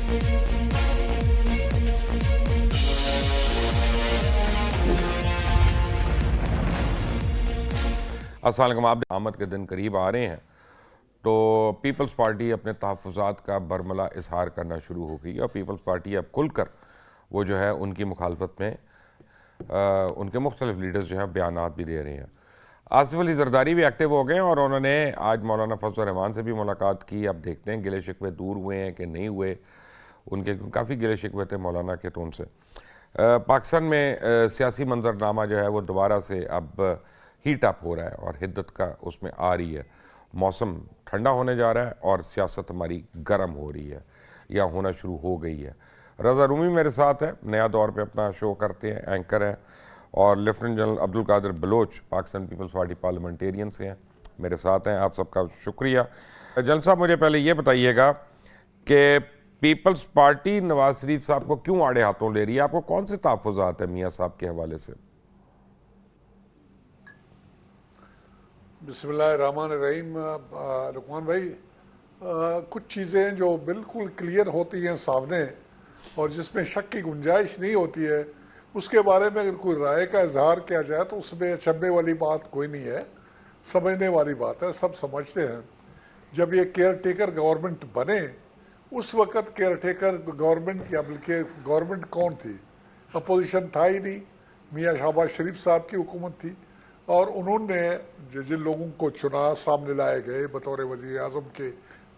अस्सलाम वालेकुम। आप आमद के दिन करीब आ रहे हैं तो पीपल्स पार्टी अपने तहफ़्फ़ुज़ात का बरमला इजहार करना शुरू हो गई और पीपल्स पार्टी अब खुलकर वो जो है उनकी मुखालफत में उनके मुख्तलिफ लीडर्स जो है बयानात भी दे रहे हैं। आसिफ अली ज़रदारी भी एक्टिव हो गए हैं और उन्होंने आज मौलाना फजल रहमान से भी मुलाकात की। अब देखते हैं गिले शिकवे दूर हुए हैं कि नहीं हुए। उनके काफ़ी गिले शिकवे थे मौलाना के तो उनसे। पाकिस्तान में सियासी मंजरनामा जो है वो दोबारा से अब हीट अप हो रहा है और हिद्दत का उसमें आ रही है। मौसम ठंडा होने जा रहा है और सियासत हमारी गर्म हो रही है या होना शुरू हो गई है। रज़ा रूमी मेरे साथ है, नया दौर पे अपना शो करते हैं, एंकर हैं, और lieutenant general Abdul Qadir Baloch Pakistan Peoples Party Parliamentarian से हैं, मेरे साथ हैं। आप सबका शुक्रिया। जनरल साहब, मुझे पहले ये बताइएगा कि पीपल्स पार्टी नवाज शरीफ साहब को क्यों आड़े हाथों ले रही है? आपको कौन से तहफ़्फ़ुज़ात है मियाँ साहब के हवाले से? बिस्मिल्लाहिर्रहमानिर्रहीम। लुकमान भाई, कुछ चीज़ें जो बिल्कुल क्लियर होती हैं सामने और जिसमें शक की गुंजाइश नहीं होती है, उसके बारे में अगर कोई राय का इजहार किया जाए तो उसमें अचंभे वाली बात कोई नहीं है, समझने वाली बात है। सब समझते हैं जब ये केयर टेकर गवर्नमेंट बने उस वक़्त केयर टेकर गवर्नमेंट या बल्कि गवर्नमेंट कौन थी? अपोजिशन था ही नहीं, मियाँ शहबाज शरीफ साहब की हुकूमत थी और उन्होंने जिन लोगों को चुना, सामने लाए गए बतौर वज़ीर आज़म के,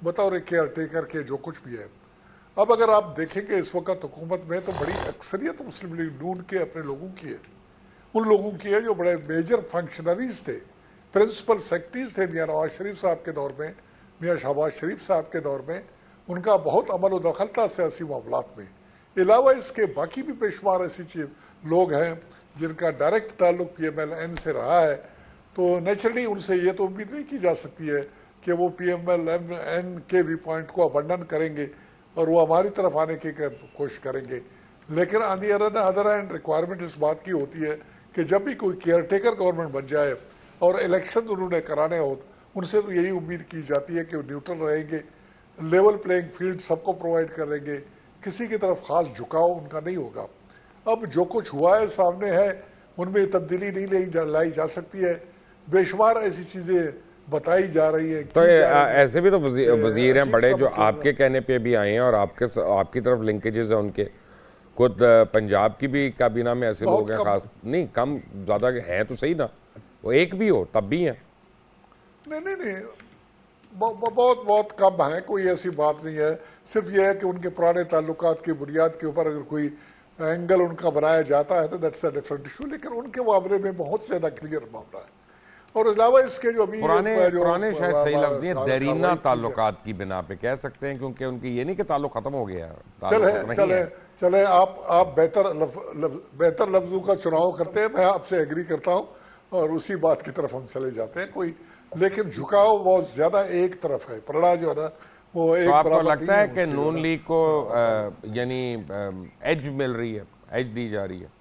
बतौर केयर टेकर के, जो कुछ भी है। अब अगर आप देखेंगे इस वक्त हुकूमत में तो बड़ी अक्सरियत मुस्लिम लीग नून के अपने लोगों की है, उन लोगों की है जो बड़े मेजर फंक्शनरीज थे, प्रिंसिपल सेक्रेटरीज थे मियाँ नवाज शरीफ साहब के दौर में, मियाँ शहबाज शरीफ साहब के दौर में। उनका बहुत अमल व दखल था सियासी मामलात में। अलावा इसके बाकी भी बेशुमार ऐसी चीज लोग हैं जिनका डायरेक्ट ताल्लुक PMLN से रहा है, तो नेचुरली उनसे ये तो उम्मीद नहीं की जा सकती है कि वो PMLN के व्यू पॉइंट को अबंडन करेंगे और वो हमारी तरफ आने की कोशिश करेंगे। लेकिन on the other hand requirement इस बात की होती है कि जब भी कोई केयर टेकर गवर्नमेंट बन जाए और इलेक्शन उन्होंने कराने हो, उनसे तो यही उम्मीद की जाती है कि वो न्यूट्रल रहेंगे, लेवल प्लेइंग फील्ड सबको प्रोवाइड करेंगे, किसी की तरफ खास झुकाव उनका नहीं होगा। अब जो कुछ हुआ है सामने है, उनमें तब्दीली नहीं लाई जा सकती है। बेशुमार ऐसी चीज़ें बताई जा रही है। तो ऐसे भी तो वजीर हैं बड़े जो आपके कहने पे भी आए हैं और आपकी तरफ लिंकेजेस हैं उनके। खुद पंजाब की भी काबीना में ऐसे लोग हैं, खास नहीं कम ज़्यादा हैं तो सही ना, वो एक भी हो तब भी हैं। नहीं, बहुत कम है, कोई ऐसी बात नहीं है। सिर्फ ये है कि उनके पुराने ताल्लुकात की बुनियाद के ऊपर अगर कोई एंगल उनका बनाया जाता है तो दैट्स अ डिफरेंट इशू, लेकिन उनके मामले में बहुत ज़्यादा क्लियर मामला है। और अलावा इसके जो अभी पुराने शायद सही लफ्ज़ नहीं, देरीना ताल्लुकात की बिना पे कह सकते हैं, क्योंकि उनकी ये नहीं कि ताल्लुक ख़त्म हो गया है। चले आप बेहतर लफ्ज़ों का चुनाव करते हैं, मैं आपसे एग्री करता हूँ और उसी बात की तरफ हम चले जाते हैं। कोई लेकिन झुकाव बहुत ज़्यादा एक तरफ है, पलड़ा जो है ना वो एक। तो आपको लगता है कि नून लीग को यानी एज मिल रही है, एज दी जा रही है?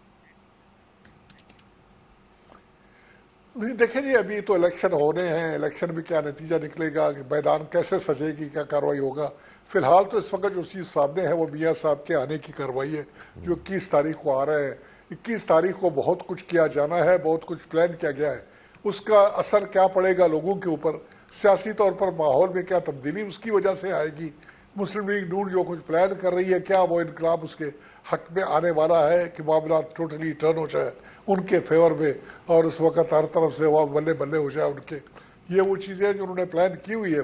नहीं, देखें जी, अभी तो इलेक्शन होने हैं, इलेक्शन में क्या नतीजा निकलेगा, मैदान कैसे सजेगी, क्या कार्रवाई होगा। फिलहाल तो इस वक्त जो चीज़ सामने है वो मियाँ साहब के आने की कार्रवाई है जो 21 तारीख को आ रहे हैं। 21 तारीख को बहुत कुछ किया जाना है, बहुत कुछ प्लान किया गया है। उसका असर क्या पड़ेगा लोगों के ऊपर, सियासी तौर पर माहौल में क्या तब्दीली उसकी वजह से आएगी, मुस्लिम लीग नून जो कुछ प्लान कर रही है, क्या वो इनकलाब उसके हक में आने वाला है कि मामला टोटली टर्न हो जाए उनके फेवर में और उस वक्त हर तरफ से वह बल्ले बल्ले हो जाए उनके। ये वो चीज़ें जो उन्होंने प्लान की हुई है।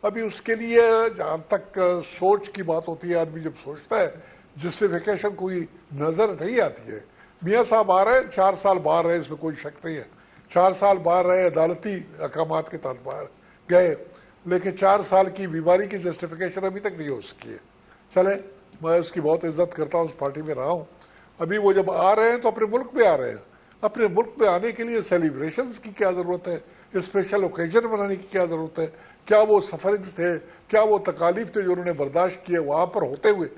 अभी उसके लिए जहाँ तक सोच की बात होती है, आदमी जब सोचता है जस्टिफिकेशन कोई नज़र नहीं आती है। मियाँ साहब आ रहे हैं, 4 साल बाहर रहे, इसमें कोई शक नहीं है। 4 साल बाहर रहे, अदालती अहकामात के तहत बाहर गए, लेकिन 4 साल की बीमारी की जस्टिफिकेशन अभी तक नहीं हो सकी है। चले, मैं उसकी बहुत इज्जत करता हूँ, उस पार्टी में रहा हूँ। अभी वो जब आ रहे हैं तो अपने मुल्क में आ रहे हैं। अपने मुल्क में आने के लिए सेलिब्रेशंस की क्या ज़रूरत है, स्पेशल ओकेजन बनाने की क्या ज़रूरत है? क्या वो सफरिंग्स थे, क्या वो तकालीफ थे जो उन्होंने बर्दाश्त किए वहाँ पर होते हुए,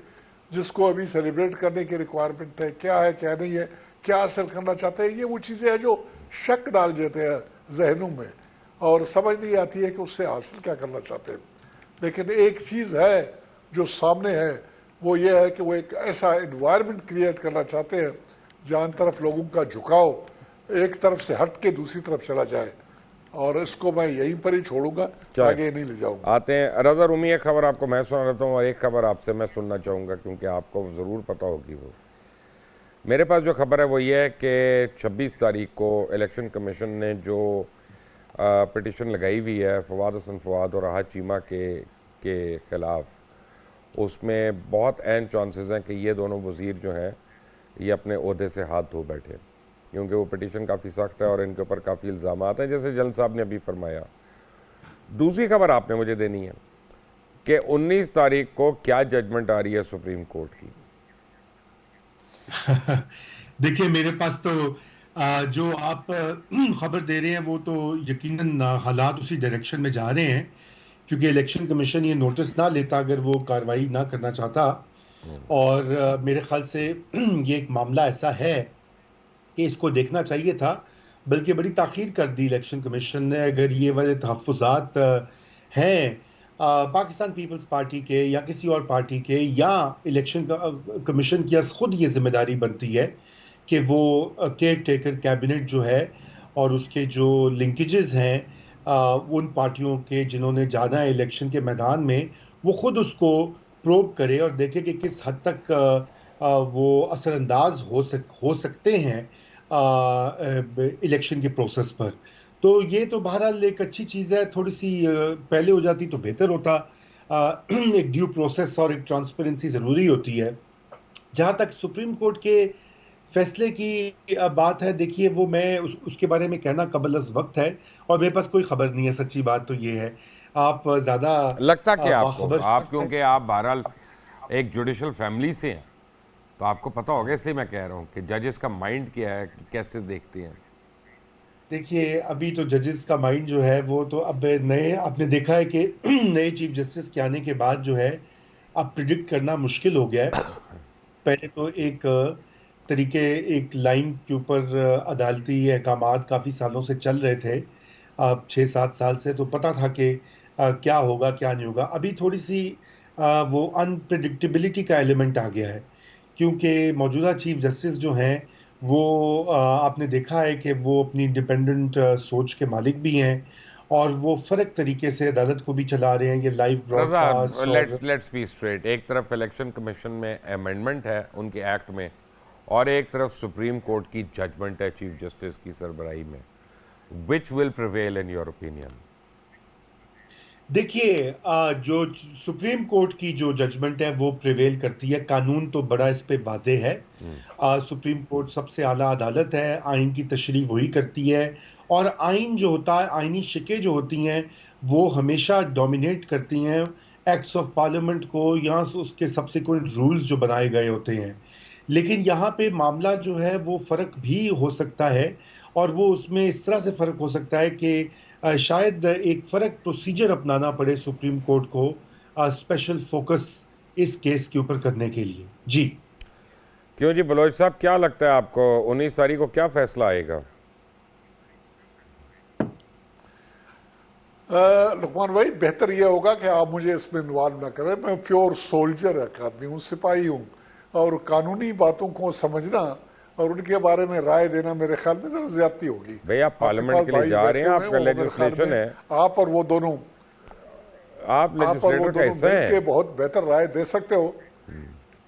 जिसको अभी सेलिब्रेट करने की रिक्वायरमेंट है? क्या है, क्या नहीं है, क्या हासिल करना चाहते हैं? ये वो चीज़ें हैं जो शक डाल देते हैं जहनों में और समझ नहीं आती है कि उससे हासिल क्या करना चाहते हैं। लेकिन एक चीज़ है जो सामने है, वो ये है कि वो एक ऐसा इन्वायरमेंट क्रिएट करना चाहते हैं जहाँ तरफ लोगों का झुकाव एक तरफ से हट के दूसरी तरफ चला जाए, और इसको मैं यहीं पर ही छोड़ूंगा, आगे नहीं ले जाऊंगा। आते हैं रजा रूमी, एक खबर आपको मैं सुना देता हूँ और एक खबर आपसे मैं सुनना चाहूँगा क्योंकि आपको ज़रूर पता होगी। वो मेरे पास जो खबर है वो ये है कि 26 तारीख को इलेक्शन कमीशन ने जो पिटिशन लगाई हुई है फवाद हसन फवाद और राहत चीमा के ख़िलाफ़, उसमें बहुत अहम चांसेस हैं कि ये दोनों वज़ीर जो हैं ये अपने ओहदे से हाथ धो बैठे, क्योंकि वो पिटीशन काफ़ी सख्त है और इनके ऊपर काफ़ी इल्ज़ामात हैं, जैसे जल साहब ने अभी फरमाया। दूसरी खबर आपने मुझे देनी है कि 19 तारीख को क्या जजमेंट आ रही है सुप्रीम कोर्ट की। देखिए, मेरे पास तो जो आप खबर दे रहे हैं वो तो यकीनन हालात उसी डायरेक्शन में जा रहे हैं, क्योंकि इलेक्शन कमीशन ये नोटिस ना लेता अगर वो कार्रवाई ना करना चाहता। और मेरे ख्याल से ये एक मामला ऐसा है कि इसको देखना चाहिए था, बल्कि बड़ी ताख़ीर कर दी इलेक्शन कमीशन ने। अगर ये वाले तहफ़्फ़ुज़ात हैं पाकिस्तान पीपल्स पार्टी के या किसी और पार्टी के, या इलेक्शन कमीशन की खुद ये जिम्मेदारी बनती है कि वो केयर टेकर कैबिनेट जो है और उसके जो लिंकेजेस हैं उन पार्टियों के जिन्होंने जाना है इलेक्शन के मैदान में, वो खुद उसको प्रोब करे और देखे कि किस हद तक वो असरअंदाज हो सकते हैं इलेक्शन के प्रोसेस पर। तो ये तो बहरहाल एक अच्छी चीज़ है, थोड़ी सी पहले हो जाती तो बेहतर होता। एक ड्यू प्रोसेस और एक ट्रांसपेरेंसी ज़रूरी होती है। जहाँ तक सुप्रीम कोर्ट के फैसले की बात है, देखिए वो मैं उसके बारे में कहना कबल अज़ वक्त है और मेरे पास कोई खबर नहीं है। सच्ची बात तो ये है, आप ज़्यादा लगता क्या आपको, आप क्योंकि आप बहरहाल एक जुडिशल फैमिली से हैं तो आपको पता होगा, इसलिए मैं कह रहा हूँ कि जजेस का माइंड क्या है, कैसे देखते हैं। देखिए, अभी तो जजेस का माइंड जो है वो तो अब नए, आपने देखा है कि नए चीफ जस्टिस के आने के बाद जो है अब प्रिडिक्ट करना मुश्किल हो गया है। पहले तो एक तरीके, एक लाइन के ऊपर अदालती अहकामात काफ़ी सालों से चल रहे थे, अब 6-7 साल से, तो पता था कि क्या होगा क्या नहीं होगा। अभी थोड़ी सी वो अनप्रिडिक्टेबिलिटी का एलिमेंट आ गया है, क्योंकि मौजूदा चीफ जस्टिस जो हैं वो आपने देखा है कि वो अपनी इंडिपेंडेंट सोच के मालिक भी हैं और वो फ़र्क तरीके से अदालत को भी चला रहे हैं। ये live broadcast, let's be straight, एक तरफ इलेक्शन कमीशन में अमेंडमेंट है उनके एक्ट में और एक तरफ सुप्रीम कोर्ट की जजमेंट है चीफ जस्टिस की सरबराही में। Which will prevail in your opinion? देखिए, जो सुप्रीम कोर्ट की जो जजमेंट है वो प्रिवेल करती है। कानून तो बड़ा इस पे वाजे है। सुप्रीम कोर्ट सबसे आला अदालत है, आइन की तशरीह वही करती है और आइन जो होता है, आइनी शिकें जो होती हैं वो हमेशा डोमिनेट करती हैं एक्ट्स ऑफ पार्लियामेंट को या उसके सब्सिक्वेंट रूल्स जो बनाए गए होते हैं। लेकिन यहाँ पे मामला जो है वो फ़र्क भी हो सकता है और वो उसमें इस तरह से फ़र्क हो सकता है कि शायद एक फ़र्क प्रोसीजर अपनाना पड़े सुप्रीम कोर्ट को स्पेशल फोकस इस केस के ऊपर करने के लिए। जी क्यों जी बलोच साहब, क्या लगता है आपको 19 तारीख को क्या फैसला आएगा? लुकमान भाई, बेहतर यह होगा कि आप मुझे इसमें इन्वॉल्व ना करें। मैं प्योर सोल्जर आदमी हूँ, सिपाही हूँ, और कानूनी बातों को समझना और उनके बारे में राय देना मेरे ख्याल में जरा ज्यादती होगी। भाई आप पार्लियामेंट के लिए जा रहे हैं, आपका लेजिस्लेशन है, आप और वो दोनों मिलकर बहुत बेहतर राय दे सकते हो।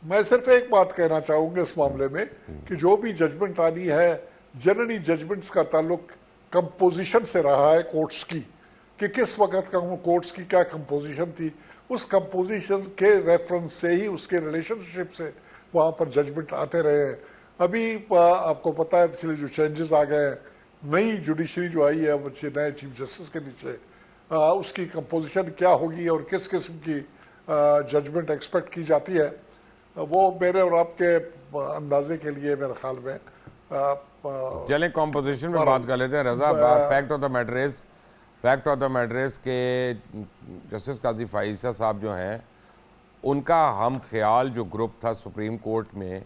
मैं सिर्फ एक बात कहना चाहूंगा इस मामले में कि जो भी जजमेंट आनी है, जनरली जजमेंट्स का ताल्लुक कंपोजिशन से रहा है कोर्ट्स की, कि किस वक्त का कोर्ट्स की क्या कंपोजिशन थी, उस कंपोजिशन के रेफरेंस से ही, उसके रिलेशनशिप से वहाँ पर जजमेंट आते रहे हैं। अभी आपको पता है पिछले जो चेंजेस आ गए हैं, नई जुडिशरी जो आई है बच्चे नए चीफ जस्टिस के नीचे, उसकी कंपोजिशन क्या होगी और किस किस्म की जजमेंट एक्सपेक्ट की जाती है, वो मेरे और आपके अंदाजे के लिए मेरे ख्याल में चलें कंपोजिशन में बात कर लेते हैं। Raza, fact of the matter is के जस्टिस काजी फाइजा साहब जो हैं, उनका हम ख्याल जो ग्रुप था सुप्रीम कोर्ट में,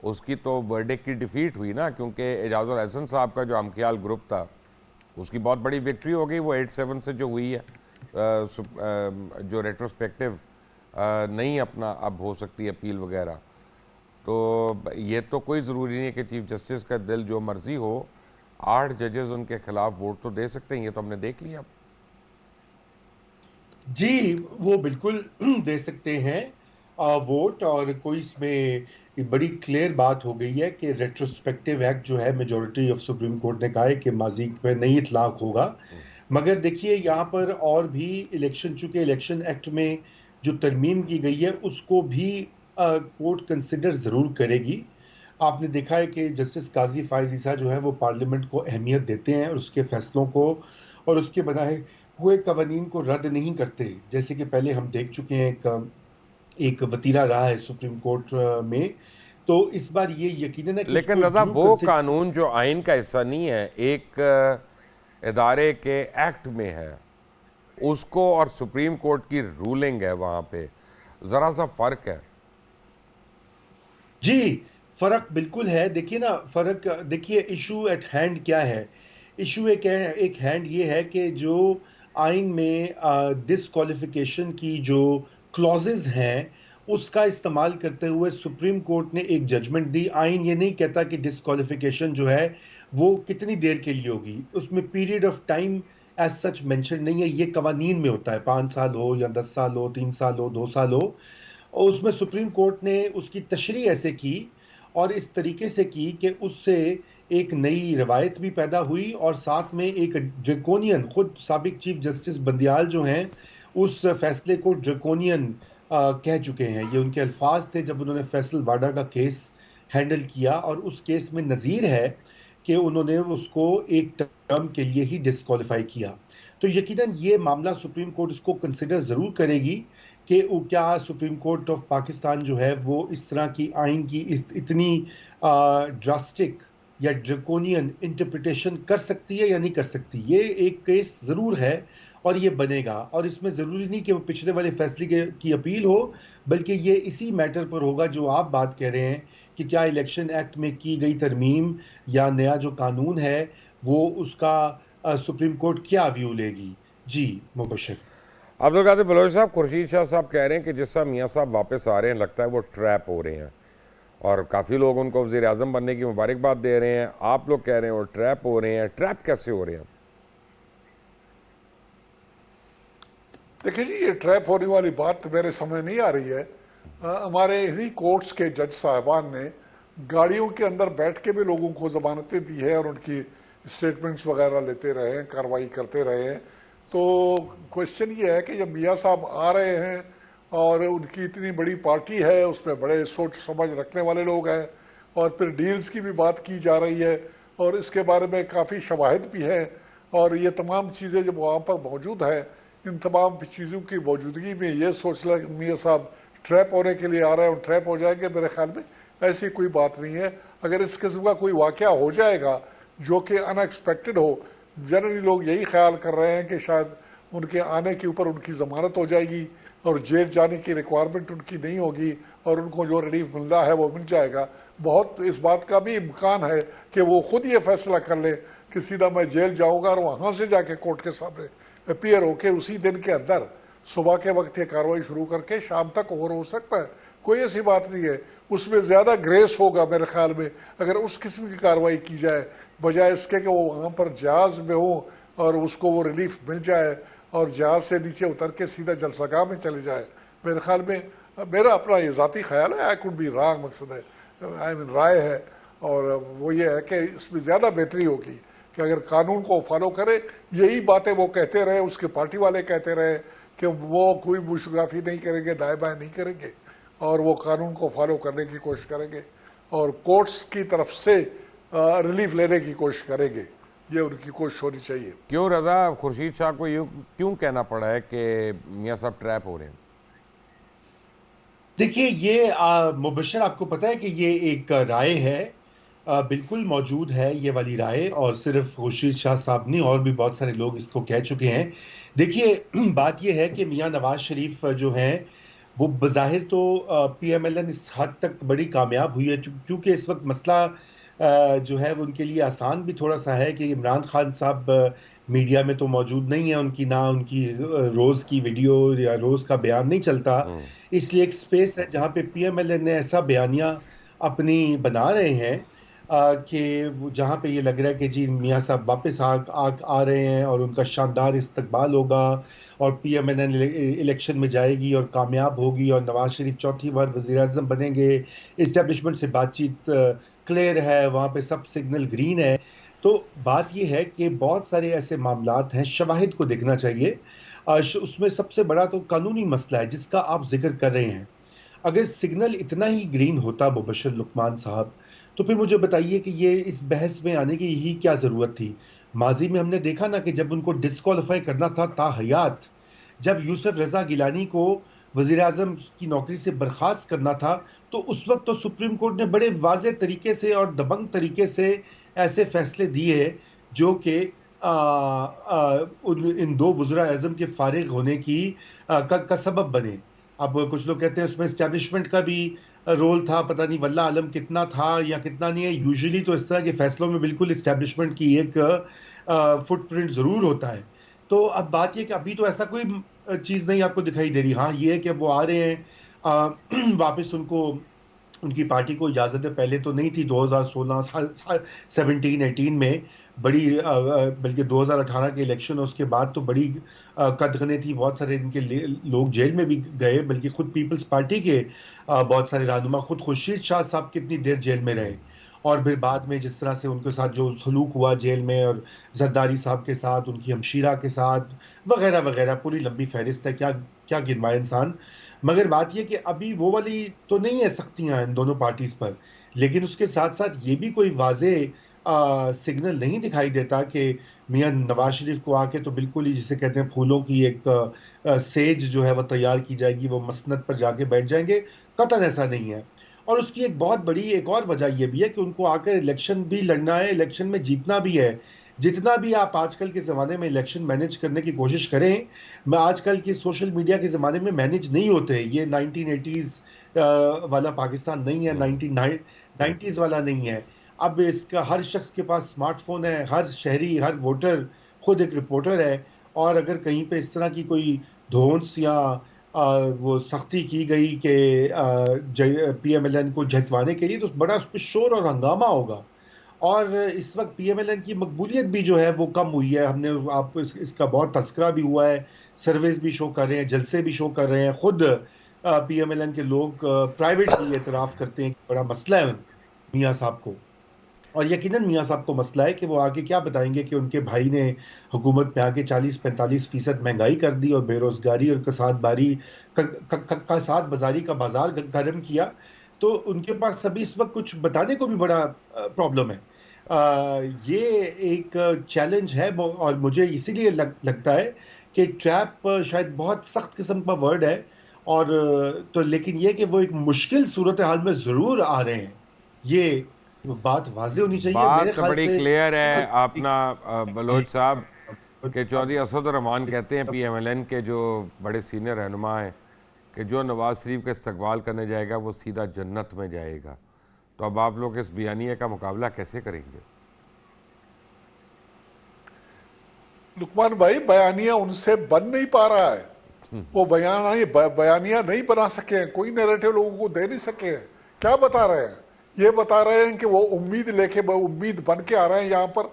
उसकी तो वर्डिक्ट की डिफीट हुई ना, क्योंकि एजाजुल हसन साहब का जो हम ख्याल ग्रुप था उसकी बहुत बड़ी विक्ट्री हो गई। वो 8-7 से जो हुई है, जो रेट्रोस्पेक्टिव नहीं अपना अब हो सकती अपील वगैरह, तो ये तो कोई ज़रूरी नहीं है कि चीफ जस्टिस का दिल जो मर्जी हो, 8 जजेस उनके खिलाफ वोट तो दे सकते हैं, ये तो हमने देख लिया। जी, वो बिल्कुल दे सकते हैं वोट, और कोई इसमें बड़ी क्लियर बात हो गई है कि रेट्रोस्पेक्टिव एक्ट जो है मेजॉरिटी ऑफ सुप्रीम कोर्ट ने कहा है कि माजी में नहीं इतलाक होगा। मगर देखिए यहाँ पर और भी इलेक्शन, चूंकि इलेक्शन एक्ट में जो तरमीम की गई है उसको भी कोर्ट कंसिडर ज़रूर करेगी। आपने देखा है कि जस्टिस काजी फायज ईसा जो है वो पार्लियामेंट को अहमियत देते हैं और उसके फैसलों को और उसके बनाए हुए कवानीन को रद्द नहीं करते, जैसे कि पहले हम देख चुके हैं एक वतीरा रहा है सुप्रीम कोर्ट में। तो इस बार ये यकीनन है कि लेकिन उसको रजा ड्यू वो कानून जो आइन का हिस्सा नहीं है, एक इदारे के एक्ट में है, उसको और सुप्रीम कोर्ट की रूलिंग है, वहाँ पे ज़रा सा फ़र्क है। जी, फर्क बिल्कुल है। देखिए ना, फर्क देखिए, इशू एट हैंड क्या है। इशू एक हैंड ये है कि जो आइन में डिसक्वालिफिकेशन की जो क्लॉजेज हैं उसका इस्तेमाल करते हुए सुप्रीम कोर्ट ने एक जजमेंट दी। आइन ये नहीं कहता कि डिसक्वालिफिकेशन जो है वो कितनी देर के लिए होगी, उसमें period of time as such mention नहीं है। ये कवानीन में होता है, 5 साल हो या 10 साल हो, 3 साल हो, 2 साल हो। और उसमें सुप्रीम कोर्ट ने उसकी तशरीह ऐसे की और इस तरीके से की कि उससे एक नई रवायत भी पैदा हुई और साथ में एक ड्रैकोनियन, खुद साबिक चीफ जस्टिस बंदियाल जो हैं उस फैसले को ड्रैकोनियन कह चुके हैं। ये उनके अल्फाज थे जब उन्होंने फैसल वाडा का केस हैंडल किया, और उस केस में नज़ीर है कि उन्होंने उसको एक टर्म के लिए ही डिस्क्वालीफाई किया। तो यकीनन ये मामला सुप्रीम कोर्ट इसको कंसिडर ज़रूर करेगी कि क्या सुप्रीम कोर्ट ऑफ पाकिस्तान जो है वो इस तरह की आइन की इतनी ड्रास्टिक या ड्रैकोनियन इंटरप्रिटेशन कर सकती है या नहीं कर सकती। ये एक केस ज़रूर है और ये बनेगा, और इसमें ज़रूरी नहीं कि वो पिछले वाले फैसले की अपील हो, बल्कि ये इसी मैटर पर होगा जो आप बात कह रहे हैं कि क्या इलेक्शन एक्ट में की गई तरमीम या नया जो कानून है वो उसका सुप्रीम कोर्ट क्या व्यू लेगी। जी मुबशर। अब्दुल कादिर बलोच साहब, खुर्शीद शाह साहब कह रहे हैं कि जिस समय मियाँ साहब वापस आ रहे हैं लगता है वो ट्रैप हो रहे हैं, और काफ़ी लोग उनको वज़ीर आज़म बनने की मुबारकबाद दे रहे हैं। आप लोग कह रहे हैं वो ट्रैप हो रहे हैं। ट्रैप कैसे हो रहे हैं? देखिए जी, ये ट्रैप होने वाली बात तो मेरे समझ नहीं आ रही है। हमारे इन्हीं कोर्ट्स के जज साहबान ने गाड़ियों के अंदर बैठ के भी लोगों को ज़मानतें दी है और उनकी स्टेटमेंट्स वगैरह लेते रहे हैं, कार्रवाई करते रहे हैं। तो क्वेश्चन ये है कि जब मियाँ साहब आ रहे हैं और उनकी इतनी बड़ी पार्टी है, उसमें बड़े सोच समझ रखने वाले लोग हैं, और फिर डील्स की भी बात की जा रही है और इसके बारे में काफ़ी शवाहिद भी है, और ये तमाम चीज़ें जब वहाँ पर मौजूद है, इन तमाम चीज़ों की मौजूदगी में ये सोच लिया कि मियाँ साहब ट्रैप होने के लिए आ रहे हैं और ट्रैप हो जाएंगे, मेरे ख्याल में ऐसी कोई बात नहीं है। अगर इस किस्म का कोई वाक़या हो जाएगा जो कि अनएक्सपेक्टेड हो, जनरली लोग यही ख्याल कर रहे हैं कि शायद उनके आने के ऊपर उनकी ज़मानत हो जाएगी और जेल जाने की रिक्वायरमेंट उनकी नहीं होगी और उनको जो रिलीफ मिल रहा है वो मिल जाएगा। बहुत इस बात का भी इम्कान है कि वो खुद ये फैसला कर ले कि सीधा मैं जेल जाऊंगा और वहाँ से जाके कोर्ट के सामने अपीयर होके उसी दिन के अंदर सुबह के वक्त ये कार्रवाई शुरू करके शाम तक और हो सकता है। कोई ऐसी बात नहीं है, उसमें ज़्यादा ग्रेस होगा मेरे ख्याल में अगर उस किस्म की कार्रवाई की जाए, बजाय इसके कि वो वहाँ पर जहाज़ में हो और उसको वो रिलीफ मिल जाए और जहाज़ से नीचे उतर के सीधा जलसागाह में चले जाए। मेरे ख्याल में, मेरा अपना ये ज़ाती ख्याल है, आई कुड बी रॉन्ग, मकसद है, आई मीन राय है, और वो ये है कि इसमें ज़्यादा बेहतरी होगी कि अगर कानून को फॉलो करे। यही बातें वो कहते रहे, उसके पार्टी वाले कहते रहे कि वो कोई बुशग्राफी नहीं करेंगे, दाएं बाएं नहीं करेंगे, और वो कानून को फॉलो करने की कोशिश करेंगे और कोर्ट्स की तरफ से रिलीफ लेने की कोशिश करेंगे। ये उनकी कोशिश होनी चाहिए। क्यों रजा खुर्शीद शाह को यूँ क्यों कहना पड़ा है कि मियाँ साहब ट्रैप हो रहे हैं? देखिए, ये मुबशर आपको पता है कि ये एक राय है, बिल्कुल मौजूद है ये वाली राय, और सिर्फ खुर्शीद शाह साहब नहीं और भी बहुत सारे लोग इसको कह चुके हैं। देखिए बात ये है कि मियाँ नवाज शरीफ जो हैं वो बज़ाहिर तो PMLN इस हद तक बड़ी कामयाब हुई है क्योंकि इस वक्त मसला जो है वो उनके लिए आसान भी थोड़ा सा है कि इमरान खान साहब मीडिया में तो मौजूद नहीं है उनकी, ना उनकी रोज की वीडियो या रोज का बयान नहीं चलता। इसलिए एक स्पेस है जहाँ पे पीएमएलएन ने ऐसा बयानिया अपनी बना रहे हैं कि जहाँ पे ये लग रहा है कि जी मियाँ साहब वापस आ रहे हैं और उनका शानदार इस्तकबाल होगा और पीएमएलएन इलेक्शन में जाएगी और कामयाब होगी और नवाज शरीफ चौथी बार वजीर आजम बनेंगे। इस्टेब्लिशमेंट से बातचीत क्लियर है, वहाँ पे सब सिग्नल ग्रीन है। तो बात यह है कि बहुत सारे ऐसे मामलात हैं, शवाहिद को देखना चाहिए। उसमें सबसे बड़ा तो कानूनी मसला है जिसका आप जिक्र कर रहे हैं। अगर सिग्नल इतना ही ग्रीन होता मुबशर लुकमान साहब, तो फिर मुझे बताइए कि ये इस बहस में आने की ही क्या जरूरत थी। माजी में हमने देखा ना कि जब उनको डिस्क्वालीफाई करना था ताहयात, जब यूसुफ रजा गिलानी को वजीर आजम की नौकरी से बर्खास्त करना था, तो उस वक्त तो सुप्रीम कोर्ट ने बड़े वाज़ेह तरीके से और दबंग तरीके से ऐसे फैसले दिए जो कि इन दो वज़ीर आज़म के फारिग होने की का सबब बने। अब कुछ लोग कहते हैं उसमें इस्टेब्लिशमेंट का भी रोल था, पता नहीं वल्लाह आलम कितना था या कितना नहीं है। यूजुअली तो इस तरह के फैसलों में बिल्कुल इस्टेब्लिशमेंट की एक फुटप्रिंट ज़रूर होता है। तो अब बात यह कि अभी तो ऐसा कोई चीज़ नहीं आपको दिखाई दे रही। हाँ, ये है कि वो आ रहे हैं वापस, उनको उनकी पार्टी को इजाज़त पहले तो नहीं थी 2016 17-18 में बड़ी, बल्कि 2018 के इलेक्शन उसके बाद तो बड़ी कदगने थी। बहुत सारे इनके लोग जेल में भी गए, बल्कि खुद पीपल्स पार्टी के बहुत सारे रहनुमा, खुद खुर्शीद शाह साहब कितनी देर जेल में रहे। और फिर बाद में जिस तरह से उनके साथ जो सलूक हुआ जेल में, और जरदारी साहब के साथ, उनकी हमशीरा के साथ वगैरह वगैरह, पूरी लंबी फहरिस्त है, क्या क्या गिनवाए इंसान। मगर बात यह कि अभी वो वाली तो नहीं है सख्तियां इन दोनों पार्टीज पर, लेकिन उसके साथ साथ ये भी कोई वाजे सिग्नल नहीं दिखाई देता कि मियां नवाज शरीफ को आके तो बिल्कुल ही जिसे कहते हैं फूलों की एक सेज जो है वह तैयार की जाएगी, वो मसनद पर जाके बैठ जाएंगे। कतई ऐसा नहीं है। और उसकी एक बहुत बड़ी एक और वजह यह भी है कि उनको आकर इलेक्शन भी लड़ना है, इलेक्शन में जीतना भी है। जितना भी आप आजकल के ज़माने में इलेक्शन मैनेज करने की कोशिश करें, मैं आजकल के सोशल मीडिया के ज़माने में मैनेज नहीं होते। ये 1980s वाला पाकिस्तान नहीं है, 1990s वाला नहीं है। अब इसका हर शख्स के पास स्मार्टफोन है, हर शहरी, हर वोटर खुद एक रिपोर्टर है। और अगर कहीं पे इस तरह की कोई धौंस या वो सख्ती की गई कि पीएमएलएन को जितवाने के लिए, तो बड़ा उस पर शोर और हंगामा होगा। और इस वक्त पीएमएलएन की मकबूलियत भी जो है वो कम हुई है। हमने आपको इसका बहुत तस्करा भी हुआ है, सर्वेस भी शो कर रहे हैं, जलसे भी शो कर रहे हैं। खुद पीएमएलएन के लोग प्राइवेटली एतराफ़ करते हैं कि बड़ा मसला है मियाँ साहब को। और यकीनन मियाँ साहब को मसला है कि वो आगे क्या बताएंगे कि उनके भाई ने हुकूमत में आके 40-45% महंगाई कर दी और बेरोजगारी और कसाद बाजारी का बाजार गर्म किया। तो उनके पास सभी इस वक्त कुछ बताने को भी बड़ा प्रॉब्लम है। ये एक चैलेंज है। और मुझे इसीलिए लगता है कि ट्रैप शायद बहुत सख्त किस्म का वर्ड है, और तो लेकिन ये कि वो एक मुश्किल सूरत हाल में ज़रूर आ रहे हैं, ये बात वाज़ेह होनी चाहिए मेरे बात ख्याल बड़ी से। क्लियर है अपना बलोच साहब के चौधरी असद रहमान कहते हैं पीएमएलएन के जो बड़े सीनियर रहनुमा हैं कि जो नवाज शरीफ का इस्तकबाल करने जाएगा वो सीधा जन्नत में जाएगा। तो अब आप लोग इस बयानिए का मुकाबला कैसे करेंगे? लुकमान भाई, बयानिया उनसे बन नहीं पा रहा है। वो बयानिया नहीं बना सके हैं, कोई नैरेटिव लोगों को दे नहीं सके हैं। क्या बता रहे हैं? ये बता रहे हैं कि वो उम्मीद लेके उम्मीद बन के आ रहे हैं यहाँ पर,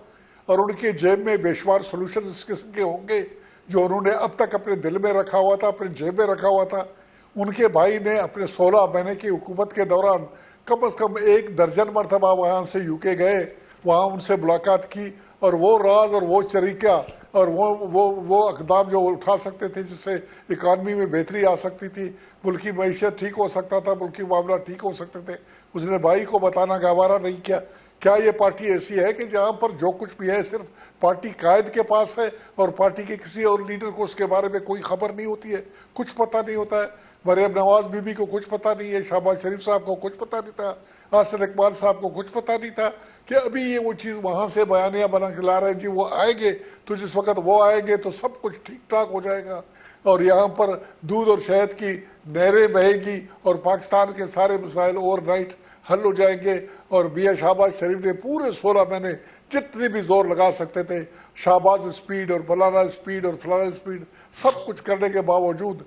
और उनके जेब में बेशुमार सोल्यूशन इस किस्म के होंगे जो उन्होंने अब तक अपने दिल में रखा हुआ था, अपने जेब में रखा हुआ था। उनके भाई ने अपने 16 महीने की हुकूमत के दौरान कम से कम 1 दर्जन मरतबा वहाँ से यूके गए, वहाँ उनसे मुलाकात की, और वो राज और वो तरीका और वो अकदाम जो उठा सकते थे जिससे इकानमी में बेहतरी आ सकती थी, मुल्की मईशत ठीक हो सकता था, मुल्की मामला ठीक हो सकते थे, उसने भाई को बताना गवारा नहीं किया। क्या ये पार्टी ऐसी है कि जहाँ पर जो कुछ भी है सिर्फ पार्टी कायद के पास है और पार्टी के किसी और लीडर को उसके बारे में कोई खबर नहीं होती है, कुछ पता नहीं होता है? मरियम नवाज बीबी को कुछ पता नहीं है, शहबाज शरीफ साहब को कुछ पता नहीं था, हासिल इकबाल साहब को कुछ पता नहीं था कि अभी ये वो चीज़ वहाँ से बयानिया बना के ला रहे हैं जी वो आएंगे तो जिस वक्त वो आएंगे तो सब कुछ ठीक ठाक हो जाएगा। और यहाँ पर दूध और शहद की नहरें बहेगी और पाकिस्तान के सारे मसाइल ओवरनाइट हल हो जाएंगे। और मियाँ शहबाज शरीफ ने पूरे 16 महीने जितनी भी जोर लगा सकते थे, शहबाज स्पीड और फलाना स्पीड और फलाना स्पीड सब कुछ करने के बावजूद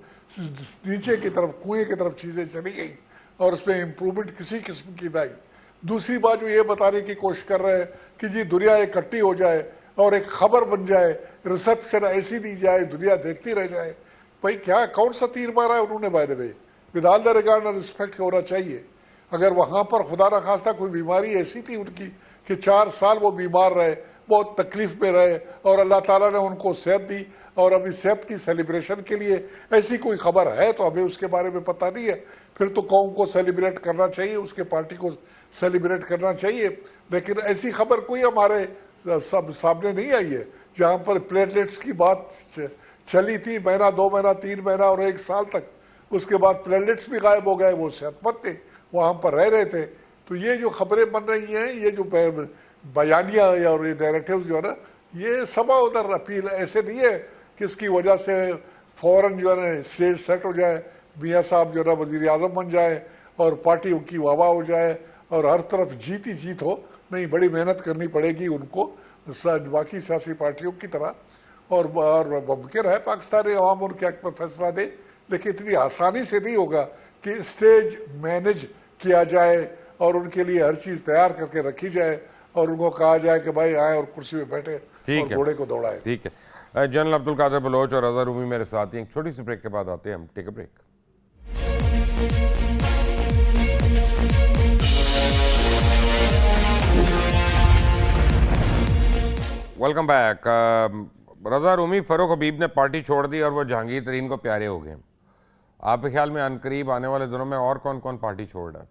नीचे की तरफ, कुएं की तरफ चीज़ें चली गई और उसमें इम्प्रूवमेंट किसी किस्म की नहीं। दूसरी बात जो ये बताने की कोशिश कर रहे हैं कि जी दुनिया इकट्ठी हो जाए और एक खबर बन जाए, रिसेप्शन ऐसी दी जाए, दुनिया देखती रह जाए। भाई क्या कौन सा तीर मारा है उन्होंने? By the way, with all the regard और रिस्पेक्ट होना चाहिए। अगर वहाँ पर खुदा न खास्ता कोई बीमारी ऐसी थी उनकी कि 4 साल वो बीमार रहे, बहुत तकलीफ में रहे और अल्लाह ताला ने उनको सेहत दी और अभी सेहत की सेलिब्रेशन के लिए ऐसी कोई खबर है तो हमें उसके बारे में पता नहीं है। फिर तो कौम को सेलिब्रेट करना चाहिए, उसके पार्टी को सेलिब्रेट करना चाहिए, लेकिन ऐसी खबर कोई हमारे सब सामने नहीं आई है। जहाँ पर प्लेटलेट्स की बात चली थी महीना, 2 महीना, 3 महीना और 1 साल तक, उसके बाद प्लेटलेट्स भी गायब हो गए, वो सेहतमंद थे, वहाँ पर रह रहे थे। तो ये जो खबरें बन रही हैं, ये जो बयानिया और ये नैरेटिव्स जो है ना, ये सभा उधर अपील ऐसे नहीं है कि इसकी वजह से फ़ौरन जो है ना स्टेज सेट हो जाए, मियाँ साहब जो है ना वज़ीर आज़म बन जाए और पार्टी की वाह हो जाए और हर तरफ जीत ही जीत हो। नहीं, बड़ी मेहनत करनी पड़ेगी उनको बाकी सियासी पार्टियों की तरह, और मुमकिन है पाकिस्तानी अवाम उनके हक में फैसला दे, लेकिन इतनी आसानी से नहीं होगा कि स्टेज मैनेज किया जाए और उनके लिए हर चीज़ तैयार करके रखी जाए और उनको कहा जाए कि भाई आए और कुर्सी में बैठे और घोड़े को दौड़ाए। ठीक है। जनरल अब्दुल कादिर बलोच और रज़ा रूमी मेरे साथ ही। एक छोटी सी ब्रेक के बाद आते हैं हम। Take a break. Welcome back. Raza Rumi, Farooq Habib ने पार्टी छोड़ दी और वो जहांगीर तरीन को प्यारे हो गए। आपके ख्याल में अनकरीब आने वाले दिनों में और कौन कौन पार्टी छोड़ रहा है?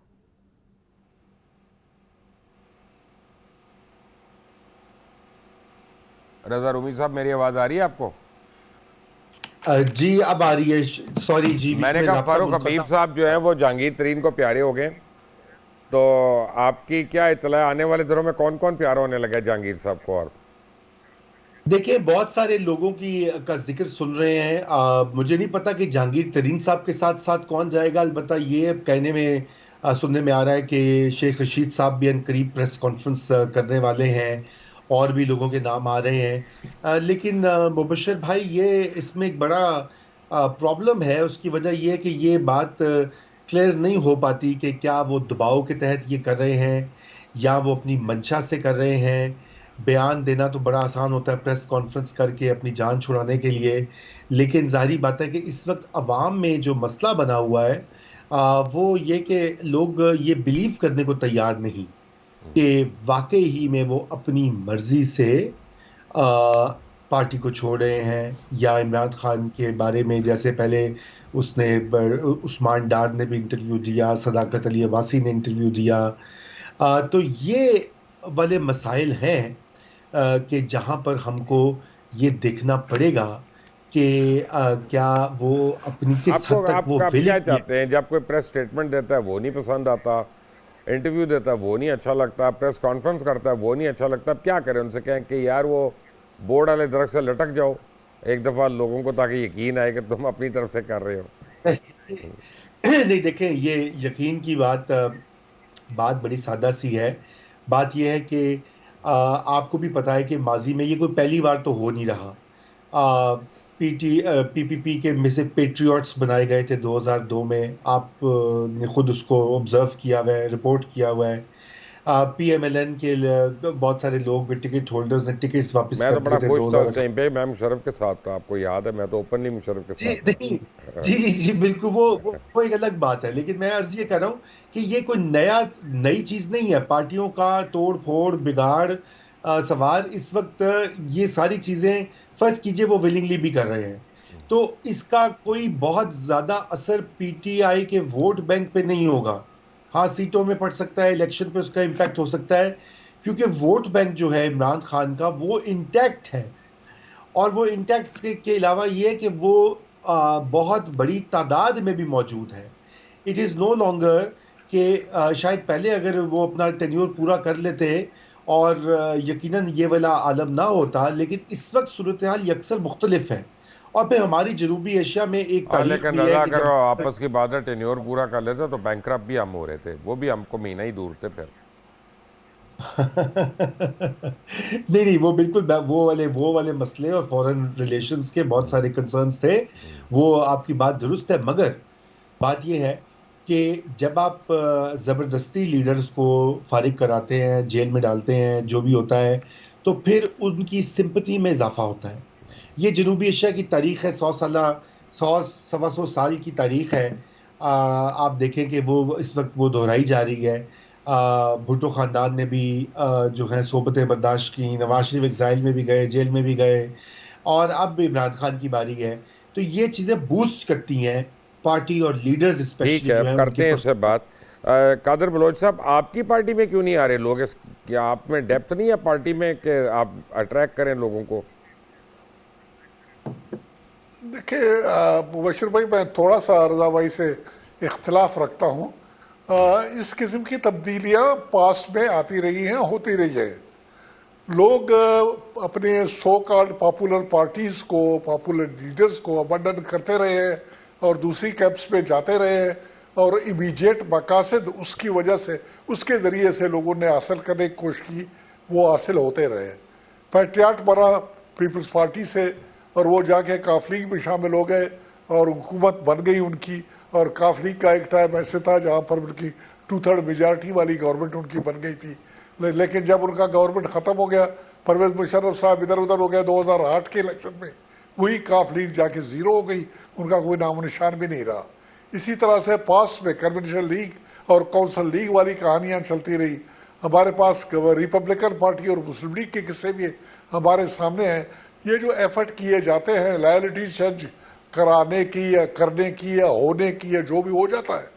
रज़ा रूमी साहब, मेरी आवाज़ आ रही है आपको? जी अब आ रही है। सॉरी जी, मैंने कहा फ़ारूक हबीब साहब जो है वो जहांगीर तरीन को प्यारे हो गए, तो आपकी क्या इत्तला है, आने वाले दिनों में कौन कौन प्यारा होने लगा जहांगीर साहब को? और देखिए, बहुत सारे लोगों का जिक्र सुन रहे हैं। मुझे नहीं पता कि जहांगीर तरीन साहब के साथ साथ कौन जाएगा। अलबत्ता ये कहने में सुनने में आ रहा है कि शेख रशीद साहब भी अनकरीब प्रेस कॉन्फ्रेंस करने वाले हैं, और भी लोगों के नाम आ रहे हैं। लेकिन मुबशर भाई, ये इसमें एक बड़ा प्रॉब्लम है। उसकी वजह यह है कि ये बात क्लियर नहीं हो पाती कि क्या वो दबाव के तहत ये कर रहे हैं या वो अपनी मंशा से कर रहे हैं। बयान देना तो बड़ा आसान होता है प्रेस कॉन्फ्रेंस करके अपनी जान छुड़ाने के लिए, लेकिन जाहिर बात है कि इस वक्त अवाम में जो मसला बना हुआ है वो ये कि लोग ये बिलीव करने को तैयार नहीं कि वाकई ही में वो अपनी मर्जी से पार्टी को छोड़ रहे हैं, या इमरान खान के बारे में जैसे पहले उसने उस्मान डार ने भी इंटरव्यू दिया, सदाकत अली अब्बासी ने इंटरव्यू दिया। तो ये वाले मसाइल हैं कि जहाँ पर हमको ये देखना पड़ेगा कि क्या वो अपनी किस हद तक वो आप क्या चाहते हैं? जब कोई प्रेस स्टेटमेंट देता है वो नहीं पसंद आता, इंटरव्यू देता है वो नहीं अच्छा लगता, प्रेस कॉन्फ्रेंस करता है वो नहीं अच्छा लगता, अब क्या करें? उनसे कहें कि यार वो बोर्ड वाले दरख्त से लटक जाओ एक दफ़ा लोगों को, ताकि यकीन आए कि तुम अपनी तरफ से कर रहे हो। नहीं, देखें, ये यकीन की बात बड़ी सादा सी है। बात यह है कि आपको भी पता है कि माजी में ये कोई पहली बार तो हो नहीं रहा। पीपीपी के में से पेट्रियट्स बनाए गए थे 2002 में। आप ने खुद उसको ऑब्जर्व किया हुआ है, रिपोर्ट किया हुआ है। पीएमएलएन के बहुत सारे लोग टिकट होल्डर्स ने टिकट्स वापस मैं तो बड़ा खुश था उस टाइम पे, मैं मुशर्रफ के साथ था, आपको याद है, मैं तो ओपनली मुशर्रफ के साथ था। जी बिल्कुल, वो एक अलग बात है। लेकिन मैं अर्ज ये कर रहा हूँ कि ये कोई नई चीज नहीं है। पार्टियों का तोड़ फोड़, बिगाड़, सवार इस वक्त ये सारी चीजें फर्ज कीजिए वो विलिंगली भी कर रहे हैं, तो इसका कोई बहुत ज्यादा असर पीटीआई के वोट बैंक पे नहीं होगा। हाँ, सीटों में पड़ सकता है, इलेक्शन पे उसका इम्पैक्ट हो सकता है, क्योंकि वोट बैंक जो है इमरान खान का वो इंटैक्ट है। और वो इंटैक्ट के अलावा ये है कि वो बहुत बड़ी तादाद में भी मौजूद है। इट इज़ नो लॉन्गर कि शायद पहले अगर वो अपना टेन्योर पूरा कर लेते और यकीनन ये वाला आलम ना होता, लेकिन इस वक्त सूरत हाल यकसर मुख्तलिफ है और फिर हमारी जनूबी एशिया में एक हाँ, तारीख लेकिन भी है रजा कि करो जब आपस की बात है, टेन्योर पूरा कर लेते तो बैंकरप्ट भी हम हो रहे थे, वो भी हमको महीना ही दूर थे फिर। नहीं नहीं, वो बिल्कुल वो वाले मसले और फॉरेन रिलेशंस के बहुत सारे कंसर्न्स थे। वो आपकी बात दुरुस्त है, मगर बात यह है कि जब आप जबरदस्ती लीडर्स को फारिग कराते हैं, जेल में डालते हैं, जो भी होता है, तो फिर उनकी सिंपथी में इजाफा होता है। ये जनूबी एशिया की तारीख है, 100 साल 100 सवा 100 साल की तारीख है। आप देखें कि वो इस वक्त वो दोहराई जा रही है। भुट्टो खानदान ने भी जो है सोबतें बर्दाश्त की, नवाज शरीफ एग्जाइल में भी गए, जेल में भी गए, और अब इमरान खान की बारी है। तो ये चीजें बूस्ट करती हैं पार्टी और लीडर्स ठीक स्पेशली है, जो अब है उनके करते हैं इससे बात। कादर बलोच साहब, आपकी पार्टी में क्यों नहीं आ रहे लोग? क्या आप में डेप्थ नहीं है पार्टी में कि आप अट्रैक्ट करें लोगों को? देखिए मुबशिर भाई, मैं थोड़ा सा रजा भाई से इख्तलाफ रखता हूँ। इस किस्म की तब्दीलियाँ पास्ट में आती रही हैं, होती रही है। लोग अपने सो कॉल्ड पॉपुलर पार्टीज को, पॉपुलर लीडर्स को अबंडन करते रहे हैं और दूसरी कैंप्स पे जाते रहे हैं, और इमीडिएट मकासद उसकी वजह से, उसके ज़रिए से लोगों ने हासिल करने की कोशिश की, वो हासिल होते रहे। पैट्रियाट बना पीपल्स पार्टी से, और वो जाके काफ लीग में शामिल हो गए और हुकूमत बन गई उनकी। और काफ लीग का एक टाइम ऐसे था जहाँ पर उनकी 2/3 मेजॉरिटी वाली गवर्नमेंट उनकी बन गई थी। लेकिन जब उनका गवर्नमेंट ख़त्म हो गया, परवेज मुशर्रफ साहब इधर उधर हो गए 2008 के इलेक्शन में, वही काफ लीग जाके ज़ीरो हो गई, उनका कोई नामो निशान भी नहीं रहा। इसी तरह से पास में कन्वेंशन लीग और काउंसिल लीग वाली कहानियाँ चलती रही। हमारे पास रिपब्लिकन पार्टी और मुस्लिम लीग के किस्से भी हमारे सामने हैं। ये जो एफर्ट किए जाते हैं लायलिटी चेंज कराने की या करने की या होने की या जो भी हो जाता है,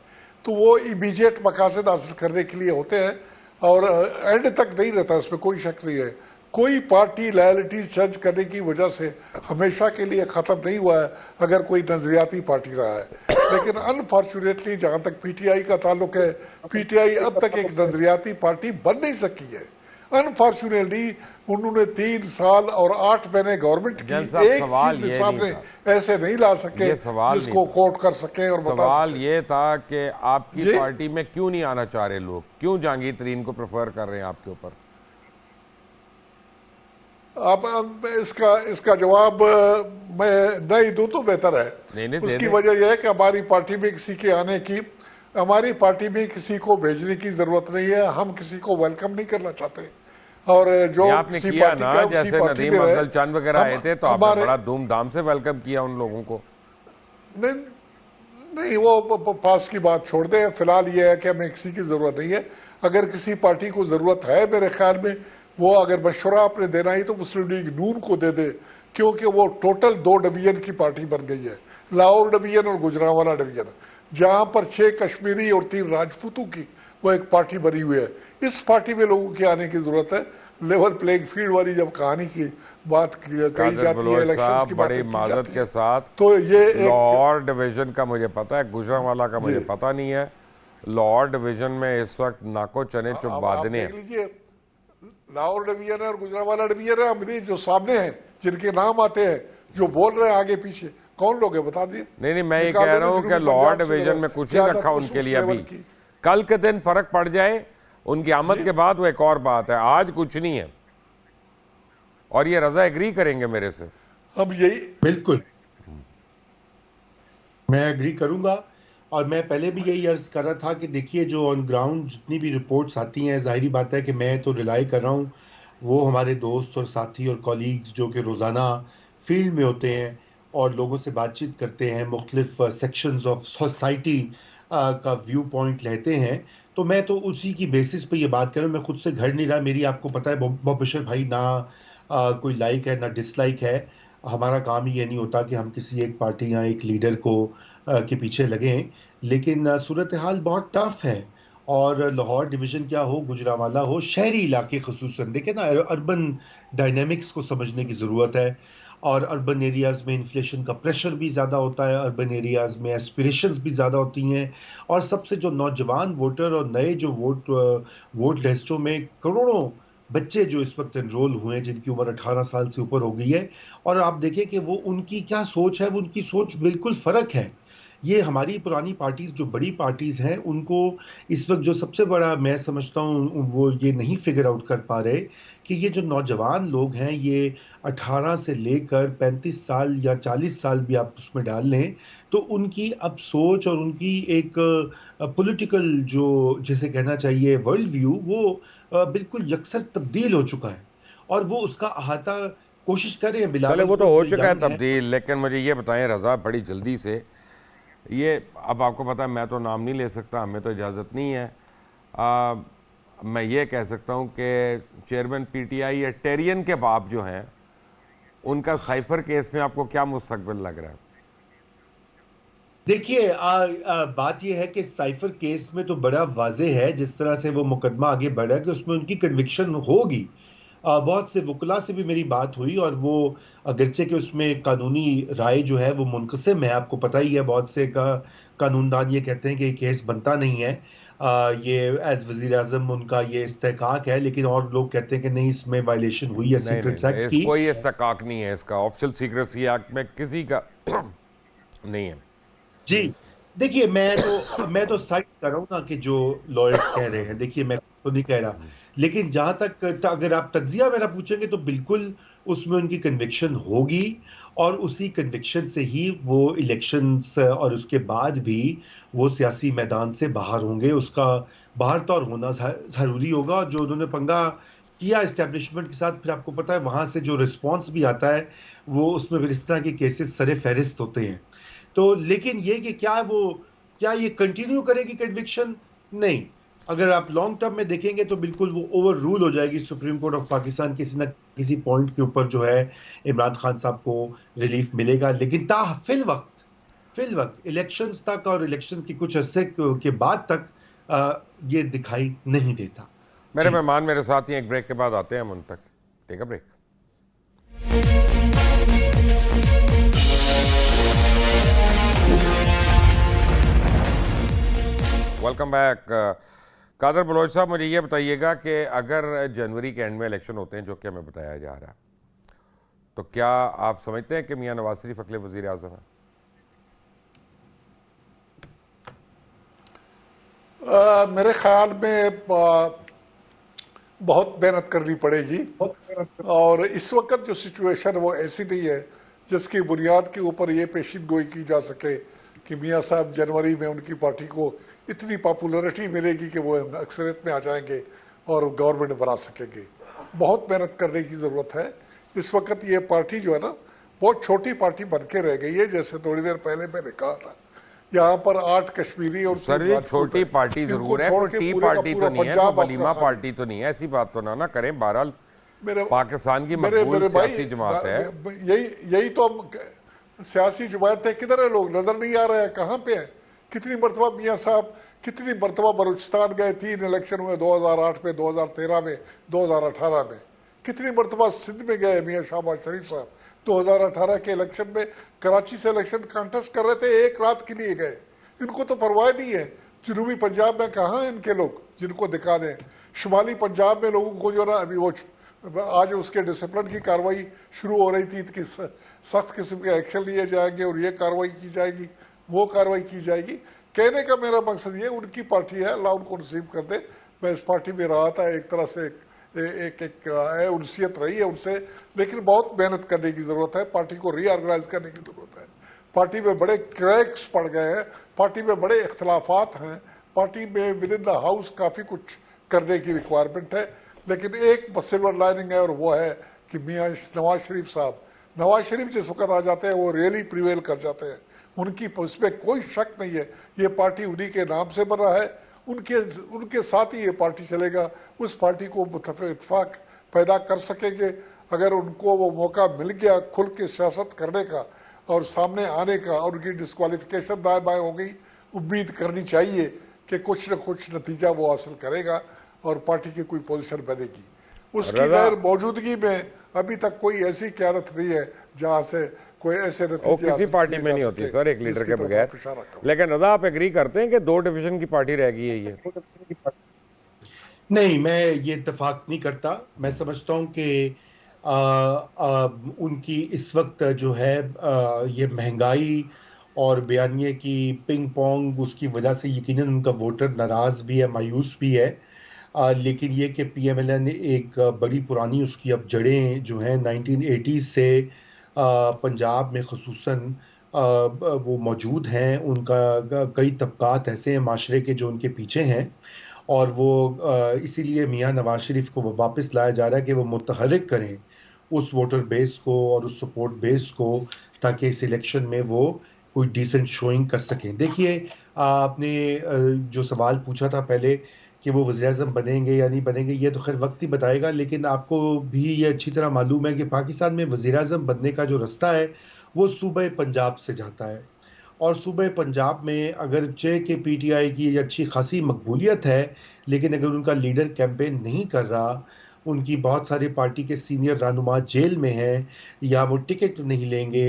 तो वो इमीडिएट मकासद हासिल करने के लिए होते हैं और एंड तक नहीं रहता, इसमें कोई शक नहीं है। कोई पार्टी लायलिटी चेंज करने की वजह से हमेशा के लिए ख़त्म नहीं हुआ है अगर कोई नज़रियाती पार्टी रहा है। लेकिन अनफॉर्चुनेटली जहाँ तक पीटीआई का ताल्लुक है, पीटीआई अब तक एक नज़रियाती पार्टी बन नहीं सकी है। अनफॉर्चुनेटली उन्होंने 3 साल और 8 महीने गवर्नमेंट की, जैन साहब, एक सवाल चीज में ये सामने नहीं ऐसे नहीं ला सके ये सवाल नहीं जिसको था। कोट कर सके और बता सवाल सके। ये था कि आपकी जी? पार्टी में क्यों नहीं आना चाह रहे लोग? क्यों जहांगीर तरीन को प्रेफर कर रहे हैं आपके ऊपर? अब इसका जवाब मैं नहीं दूं तो बेहतर है। नहीं, दे उसकी दे। वजह यह है कि हमारी पार्टी में किसी के आने की, हमारी पार्टी में किसी को भेजने की जरूरत नहीं है। हम किसी को वेलकम नहीं करना चाहते, और जो ये आपने किसी किया पार्टी ना, का उसी जैसे पार्टी नदीम में रहे। अफजल चंद वगैरह आए थे तो आपने हमारे बड़ा धूमधाम से वेलकम किया उन लोगों को। नहीं नहीं, वो पास की बात छोड़ दें। फिलहाल ये है कि हमें किसी की ज़रूरत नहीं है। अगर किसी पार्टी को ज़रूरत है, मेरे ख्याल में वो अगर मशवरा आपने देना ही तो मुस्लिम लीग नून को दे दे, क्योंकि वो टोटल 2 डिवीजन की पार्टी बन गई है, लाहौर डिवीजन और गुजरांवाला डिवीजन, जहाँ पर 6 कश्मीरी और 3 राजपूतों की वो एक पार्टी बनी हुई है। इस पार्टी में लोगों के आने की ज़रूरत है। लेवल प्लेइंग फील्ड वाली जब कहानी की बात कही कादर जाती है, बलोच इलेक्शंस साहब, की बड़ी बातें की माजरत जाती के है, साथ, तो ये एक लाहौर डिवीजन का मुझे पता है, गुजरांवाला का मुझे पता नहीं है। लाहौर डिवीजन में इस वक्त नाको चने चुप आप बांधने देख हैं। लीजिए, लाहौर डिवीजन है और गुजरांवाला डिवीजन है, अमरी जो सामने हैं, जिनके नाम आते हैं, जो बोल रहे हैं आगे पीछे, कौन लोग हैं बता दिए। नहीं, मैं ये निकालो कह रहा ना हूँ जुनूबी कि लाहौर पंजाब से डिवीजन में कुछ नहीं ज़्यादा रखा उस उनके लिए लेवल अभी। की। कल के दिन फर्क पड़ जाए उनकी आमद के बाद, वो एक और बात है। आज कुछ नहीं है, और ये रजा एग्री करेंगे मेरे से। हम यही बिल्कुल मैं एग्री करूंगा। और मैं पहले भी यही अर्ज कर रहा था कि देखिए, जो ऑन ग्राउंड जितनी भी रिपोर्ट्स आती हैं, जाहिर बात है कि मैं तो रिलाई कर रहा हूँ वो हमारे दोस्त और साथी और कॉलीग्स जो कि रोज़ाना फील्ड में होते हैं और लोगों से बातचीत करते हैं, मुख्तलिफ सेक्शंस ऑफ सोसाइटी का व्यू पॉइंट लेते हैं। तो मैं तो उसी की बेसिस पे ये बात कर रहा हूँ। मैं खुद से घर नहीं रहा। मेरी, आपको पता है बशर भाई, ना कोई लाइक है ना डिसलाइक है। हमारा काम ही ये नहीं होता कि हम किसी एक पार्टी या एक लीडर को के पीछे लगें, लेकिन सूरत हाल बहुत टफ है। और लाहौर डिवीज़न क्या हो, गुजरांवाला हो, शहरी इलाके ख़ुसूसन, देखें ना, अर्बन डायनेमिक्स को समझने की ज़रूरत है। और अर्बन एरियाज़ में इन्फ्लेशन का प्रेशर भी ज़्यादा होता है, अर्बन एरियाज़ में एस्पिरेशंस भी ज़्यादा होती हैं। और सबसे जो नौजवान वोटर और नए जो वोट लिस्टों में करोड़ों बच्चे जो इस वक्त एनरोल हुए हैं जिनकी उम्र 18 साल से ऊपर हो गई है, और आप देखें कि वो उनकी क्या सोच है, वो उनकी सोच बिल्कुल फ़र्क है। ये हमारी पुरानी पार्टीज, जो बड़ी पार्टीज हैं, उनको इस वक्त जो सबसे बड़ा मैं समझता हूँ वो ये नहीं फिगर आउट कर पा रहे कि ये जो नौजवान लोग हैं, ये 18 से लेकर 35 साल या 40 साल भी आप उसमें डाल लें, तो उनकी अब सोच और उनकी एक पॉलिटिकल जो जिसे कहना चाहिए वर्ल्ड व्यू, वो बिल्कुल यकसर तब्दील हो चुका है, और वो उसका अहाता कोशिश कर रहे हैं। चले बिलावल वो तो को हो जो चुका है यंग है, तब्दील, लेकिन मुझे ये बताएं रज़ा बड़ी जल्दी से, ये अब आपको पता है मैं तो नाम नहीं ले सकता, हमें तो इजाज़त नहीं है। मैं ये कह सकता हूँ कि चेयरमैन पीटीआई या टेरियन के बाप जो हैं उनका साइफर केस में आपको क्या मुस्तकबिल लग रहा है? देखिए, बात यह है कि साइफर केस में तो बड़ा वाजे है जिस तरह से वो मुकदमा आगे बढ़ा कि उसमें उनकी कन्विक्शन होगी। बहुत से वकला से भी मेरी बात हुई, और वो अगरचे कि उसमें कानूनी राय जो है वो मुनक़सिम है, आपको पता ही है। बहुत से कानूनदान ये कहते हैं कि केस बनता नहीं है, ये एज वज़ीर आज़म उनका ये इस्तेहकाक है, लेकिन और लोग कहते हैं कि नहीं, इसमें वायलेशन हुई है नहीं नहीं सीक्रेट्स नहीं, एक्ट की। कोई इस्तेकाक नहीं है इसका, ऑफिशियल सीक्रेसी एक्ट में किसी का नहीं है। जी, देखिए, मैं तो साइड कर रहा हूँ ना कि जो लॉयर्स कह रहे हैं, देखिए मैं तो नहीं कह रहा, लेकिन जहां तक अगर आप तज्जिया मेरा पूछेंगे तो बिल्कुल उसमें उनकी कन्विक्शन होगी, और उसी कन्विक्शन से ही वो इलेक्शंस और उसके बाद भी वो सियासी मैदान से बाहर होंगे। उसका बाहर तो और होना जरूरी होगा, और जो उन्होंने पंगा किया इस्टेब्लिशमेंट के साथ, फिर आपको पता है वहां से जो रिस्पॉन्स भी आता है, वो उसमें फिर इस तरह के केसेस सरे फहरिस्त होते हैं। तो लेकिन ये कि क्या ये कंटिन्यू करेगी कन्विक्शन? नहीं। अगर आप लॉन्ग टर्म में देखेंगे तो बिल्कुल वो ओवर रूल हो जाएगी। सुप्रीम कोर्ट ऑफ पाकिस्तान किसी ना किसी पॉइंट के ऊपर जो है इमरान खान साहब को रिलीफ मिलेगा, लेकिन फिल वक्त इलेक्शंस तक और इलेक्शन की कुछ अरसे के बाद तक ये दिखाई नहीं देता। मेरे जी, मेहमान मेरे साथ ही एक ब्रेक के बाद आते हैं हम उन तक। Take a break. Welcome back. Qadir Baloch साहब, मुझे ये बताइएगा कि अगर जनवरी के एंड में इलेक्शन होते हैं, जो कि हमें बताया जा रहा है, तो क्या आप समझते हैं कि मियां नवाज शरीफ अगले वजीर आज़म हैं? मेरे ख्याल में बहुत मेहनत करनी पड़ेगी, और इस वक्त जो सिचुएशन वो ऐसी नहीं है जिसकी बुनियाद के ऊपर ये पेशिन गोई की जा सके कि मियाँ साहब जनवरी में उनकी पार्टी को इतनी पॉपुलैरिटी मिलेगी कि वो अक्सरियत में आ जाएंगे और गवर्नमेंट बना सकेंगे। बहुत मेहनत करने की ज़रूरत है। इस वक्त ये पार्टी जो है ना, बहुत छोटी पार्टी बन के रह गई है। जैसे थोड़ी देर पहले मैंने कहा था, यहाँ पर 8 कश्मीरी और सर, ये छोटी पार्टी जरूर है, कोई टी पार्टी तो नहीं है, कोई वलीमा पार्टी तो नहीं है, ऐसी बात तो ना करें। बहरहाल पाकिस्तान की मकबूल सियासी जमात है। यही तो हम सियासी जमात है। किधर है लोग? नजर नहीं आ रहे हैं, कहाँ पे हैं? कितनी मरतबा मियाँ साहब, कितनी मरतबा बलूचिस्तान गए? 3 इलेक्शन हुए, 2008 में, 2013 में, 2018 में। कितनी मरतबा सिंध में गए मियाँ शहबाज शरीफ साहब? 2018 के इलेक्शन में कराची से इलेक्शन कॉन्टेस्ट कर रहे थे, 1 रात के लिए गए। इनको तो परवाह नहीं है। जनूबी पंजाब में कहाँ हैं इनके लोग जिनको दिखा दें? शुमाली पंजाब में लोगों को जो ना, अभी वो आज उसके डिसिप्लिन की कार्रवाई शुरू हो रही थी कि सख्त किस्म के एक्शन लिए जाएंगे और ये कार्रवाई की जाएगी, वो कार्रवाई की जाएगी। कहने का मेरा मकसद ये, उनकी पार्टी है, अल्लाह उनको नसीब कर दे। मैं इस पार्टी में रहा था, एक तरह से एक उनसियत रही है उनसे, लेकिन बहुत मेहनत करने की ज़रूरत है। पार्टी को रीऑर्गेनाइज करने की ज़रूरत है। पार्टी में बड़े क्रैक्स पड़ गए हैं, पार्टी में बड़े इख्तलाफात हैं, पार्टी में विद इन द हाउस काफ़ी कुछ करने की रिक्वायरमेंट है। लेकिन एक सिल्वर लाइनिंग है, और वो है कि मियाँ नवाज शरीफ साहब, नवाज शरीफ जिस वक्त आ जाते हैं वो रियली प्रिवेल कर जाते हैं। उनकी उसमें कोई शक नहीं है। ये पार्टी उन्हीं के नाम से बना है, उनके साथ ही ये पार्टी चलेगा। उस पार्टी को इत्तेफाक पैदा कर सकेंगे अगर उनको वो मौका मिल गया खुल के सियासत करने का और सामने आने का, और उनकी डिस्क्वालिफिकेशन दाएँ बाएँ हो गई। उम्मीद करनी चाहिए कि कुछ न कुछ नतीजा वो हासिल करेगा और पार्टी की कोई पोजीशन बनेगी। उसकी गैर मौजूदगी में अभी तक कोई ऐसी क़यादत नहीं है जहाँ से कोई ऐसे नतीजे किसी पार्टी में नहीं होती सर, एक लीडर के बगैर। लेकिन रज़ा, आप एग्री करते हैं कि 2 डिवीजन की पार्टी रह गई है ये? नहीं, मैं ये इत्तेफाक नहीं करता। मैं समझता हूँ कि उनकी इस वक्त जो है ये महंगाई और बयानिए की पिंग पोंग उसकी वजह से यकीनन उनका वोटर नाराज भी है, मायूस भी है। लेकिन ये कि पीएमएलएन एक बड़ी पुरानी उसकी अब जड़ें जो हैं 1980 से पंजाब में खुसूसन वो मौजूद हैं। उनका कई तबकात ऐसे हैं माशरे के जो उनके पीछे हैं, और वो इसीलिए मियां नवाज शरीफ को वो वापस लाया जा रहा है कि वो मुतहरिक करें उस वोटर बेस को और उस सपोर्ट बेस को, ताकि इस इलेक्शन में वो कोई डिसेंट शोइंग कर सकें। देखिए, आपने जो सवाल पूछा था पहले कि वो वज़ीर आज़म बनेंगे या नहीं बनेंगे, ये तो खैर वक्त ही बताएगा। लेकिन आपको भी ये अच्छी तरह मालूम है कि पाकिस्तान में वज़ीर आज़म बनने का जो रास्ता है वो सूबे पंजाब से जाता है। और सूबे पंजाब में अगरचे के पीटीआई की अच्छी खासी मकबूलियत है, लेकिन अगर उनका लीडर कैंपेन नहीं कर रहा, उनकी बहुत सारी पार्टी के सीनियर रहनुमा जेल में हैं, या वो टिकट नहीं लेंगे,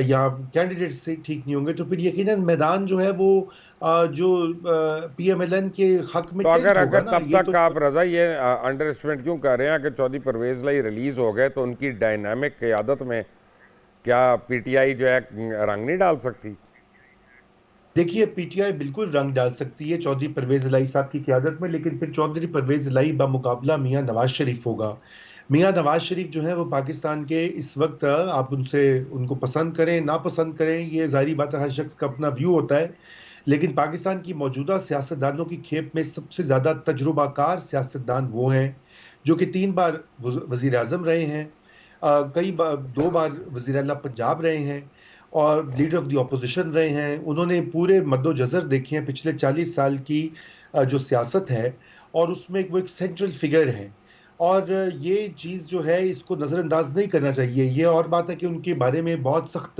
या कैंडिडेट से ठीक नहीं होंगे, तो फिर यकीनन मैदान जो है वो जो पीएमएलएन के हक में तो अगर टिल्ट होगा अगर ना, तब ये तक तो। आप रजा ये अंडर एस्टिमेट क्यों कर रहे हैं कि चौधरी परवेज लाई रिलीज हो गए तो उनकी डायनामिक क़यादत में क्या पीटीआई जो है रंग नहीं डाल सकती? देखिए, पीटीआई बिल्कुल रंग डाल सकती है चौधरी परवेज इलाही साहब की क़यादत में, लेकिन फिर चौधरी परवेज इलाही बामुकाबला मियां नवाज शरीफ होगा। मियां नवाज शरीफ जो है वो पाकिस्तान के इस वक्त, आप उनसे उनको पसंद करें ना पसंद करें, ये जाहिर बात है, हर शख्स का अपना व्यू होता है। लेकिन पाकिस्तान की मौजूदा सियासतदानों की खेप में सबसे ज़्यादा तजुर्बाकार सियासतदान वो हैं जो कि 3 बार वज़ीर आज़म रहे हैं, कई बार 2 बार वज़ीर आला पंजाब रहे हैं, और लीडर ऑफ द ऑपोजिशन रहे हैं। उन्होंने पूरे मद्दोजज़र देखे हैं पिछले 40 साल की जो सियासत है, और उसमें वो एक सेंट्रल फिगर है। और ये चीज़ जो है इसको नज़रअंदाज नहीं करना चाहिए। ये और बात है कि उनके बारे में बहुत सख्त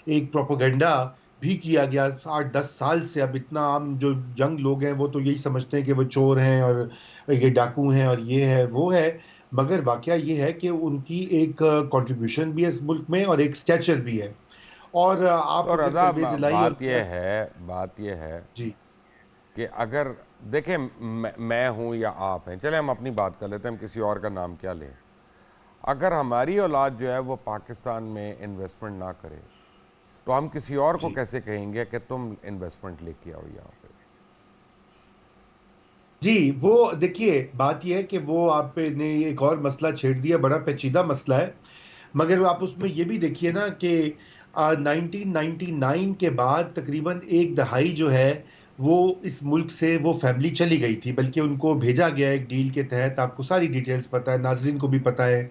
एक प्रोपेगेंडा भी किया गया 8-10 साल से। अब इतना आम जो यंग लोग हैं वो तो यही समझते हैं कि वो चोर हैं और ये डाकू हैं और ये है वो है, मगर वाकया ये है कि उनकी एक कंट्रीब्यूशन भी है इस मुल्क में और एक स्टैचर भी है। और आप तो अगर रजा परवेज इलाही और बात यह है जी कि अगर देखें मैं हूं या आप हैं, चले हम अपनी बात कर लेते हैं, हम किसी और का नाम क्या लें। अगर हमारी औलाद जो है वो पाकिस्तान में इन्वेस्टमेंट ना करे तो हम किसी और को जी कैसे कहेंगे कि तुम इन्वेस्टमेंट लेके आओ यहाँ पे? जी, वो देखिए, बात यह है कि वो आपने एक और मसला छेड़ दिया, बड़ा पेचीदा मसला है। मगर आप उसमें ये भी देखिए ना कि 1999 के बाद तकरीबन एक दहाई जो है वो इस मुल्क से वो फैमिली चली गई थी, बल्कि उनको भेजा गया एक डील के तहत। आपको सारी डिटेल्स पता है, नाजरीन को भी पता है।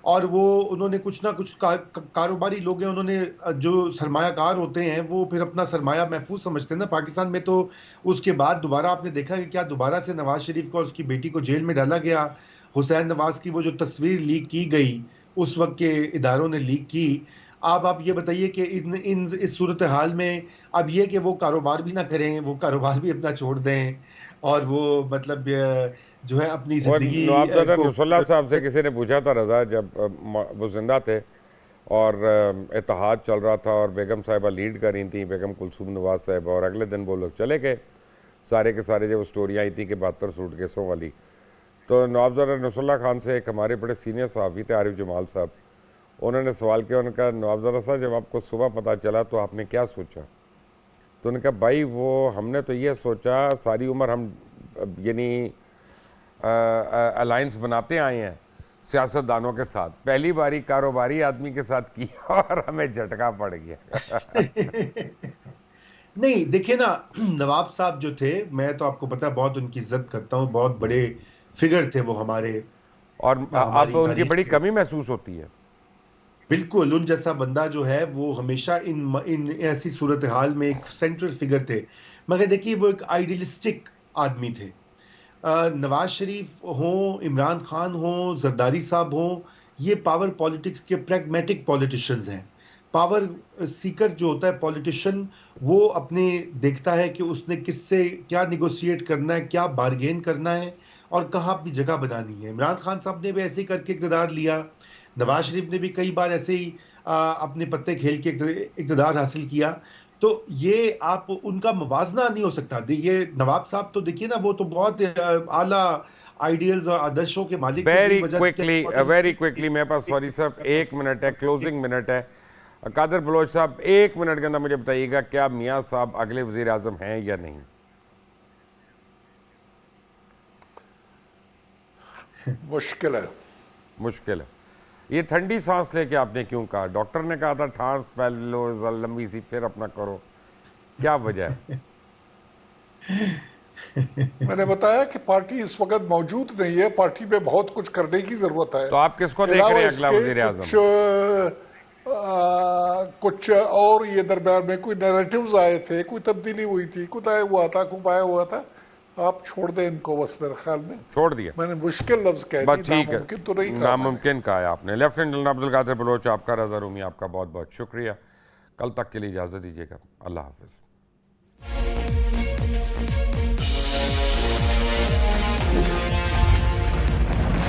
और वो उन्होंने कुछ ना कुछ कारोबारी लोग हैं, उन्होंने जो सरमायाकार होते हैं वो फिर अपना सरमाया महफूज समझते हैं ना पाकिस्तान में। तो उसके बाद दोबारा आपने देखा कि क्या दोबारा से नवाज शरीफ को और उसकी बेटी को जेल में डाला गया। हुसैन नवाज की वो जो तस्वीर लीक की गई, उस वक्त के इदारों ने लीक की। अब आप ये बताइए कि इन इन इस सूरत हाल में अब ये कि वो कारोबार भी ना करें, वो कारोबार भी अपना छोड़ दें, और वो मतलब जो है अपनी और जिंदगी नवाबजादा को। नसरुल्लाह साहब से किसी ने पूछा था रजा, जब वो जिंदा थे और इत्तेहाद चल रहा था और बेगम साहिबा लीड कर रही थी, बेगम कुलसूम नवाज साहब, और अगले दिन वो लोग चले गए सारे के सारे, जब स्टोरियाँ आई थी कि 72 सूटकेसों वाली। तो नवाबजादा नसरुल्लाह खान से एक हमारे बड़े सीनियर सहाफ़ी थे आरिफ जमाल साहब, उन्होंने सवाल किया, उनका नवाबजादा साहब जब आपको सुबह पता चला तो आपने क्या सोचा? तो उन्होंने कहा भाई वो हमने तो ये सोचा, सारी उम्र हम यानी अलायंस बनाते आए हैं सियासतदानों के साथ, पहली बारी कारोबारी आदमी के साथ किया और हमें झटका पड़ गया। नहीं, देखिए ना, नवाब साहब जो थे, मैं तो आपको पता है बहुत उनकी इज्जत करता हूँ, बहुत बड़े फिगर थे वो हमारे और अब हमारी उनकी तारीख बड़ी में। कमी महसूस होती है। बिल्कुल उन जैसा बंदा जो है वो हमेशा इन ऐसी सूरत हाल में एक सेंट्रल फिगर थे। मगर देखिए, वो एक आइडियलिस्टिक आदमी थे। नवाज शरीफ हो, इमरान खान हो, जरदारी साहब हो, ये पावर पॉलिटिक्स के प्रैग्मेटिक पॉलिटिशियंस हैं। पावर सीकर जो होता है पॉलिटिशियन, वो अपने देखता है कि उसने किससे क्या निगोशिएट करना है, क्या बार्गेन करना है, और कहाँ अपनी जगह बनानी है। इमरान खान साहब ने भी ऐसे ही करके इक़्तिदार लिया। नवाज शरीफ ने भी कई बार ऐसे ही अपने पत्ते खेल के इक़्तिदार हासिल किया। तो ये आप उनका मुवाजना नहीं हो सकता। देखिए, नवाब साहब तो देखिए ना, वो तो बहुत आला आइडियल्स और आदर्शों के मालिक थे, वेरी यही वजह थी कि वेरी क्विकली मेरे पास सॉरी सिर्फ 1 मिनट है, क्लोजिंग मिनट है। कादर बलोच साहब 1 मिनट के अंदर मुझे बताइएगा क्या मियाँ साहब अगले वजीर आजम हैं या नहीं? मुश्किल है। मुश्किल है। ये ठंडी सांस लेके आपने क्यों कहा? डॉक्टर ने कहा था सांस पहल लो लंबी सी फिर अपना करो, क्या वजह है? मैंने बताया कि पार्टी इस वक्त मौजूद नहीं है, पार्टी में बहुत कुछ करने की जरूरत है। तो आप किसको देख रहे हैं अगला वजीर आजम? कुछ और ये दरम्यान में कोई नैरेटिव्स आए थे, कोई तब्दीली हुई थी, कुछ आया हुआ था, कुछ आया हुआ था। आप छोड़ दें इनको, बस मेरे ख्याल में छोड़ दिया। मैंने मुश्किल लफ्ज कह बस दी, ठीक है, नामुमकिन तो नहीं कहा मैंने। नामुमकिन कहा है आपने। लेफ्टिनेंट जनरल अब्दुल कादिर बलोच, आपका रज़ा रूमी, आपका बहुत बहुत शुक्रिया। कल तक के लिए इजाज़त दीजिएगा। अल्लाह हाफिज़।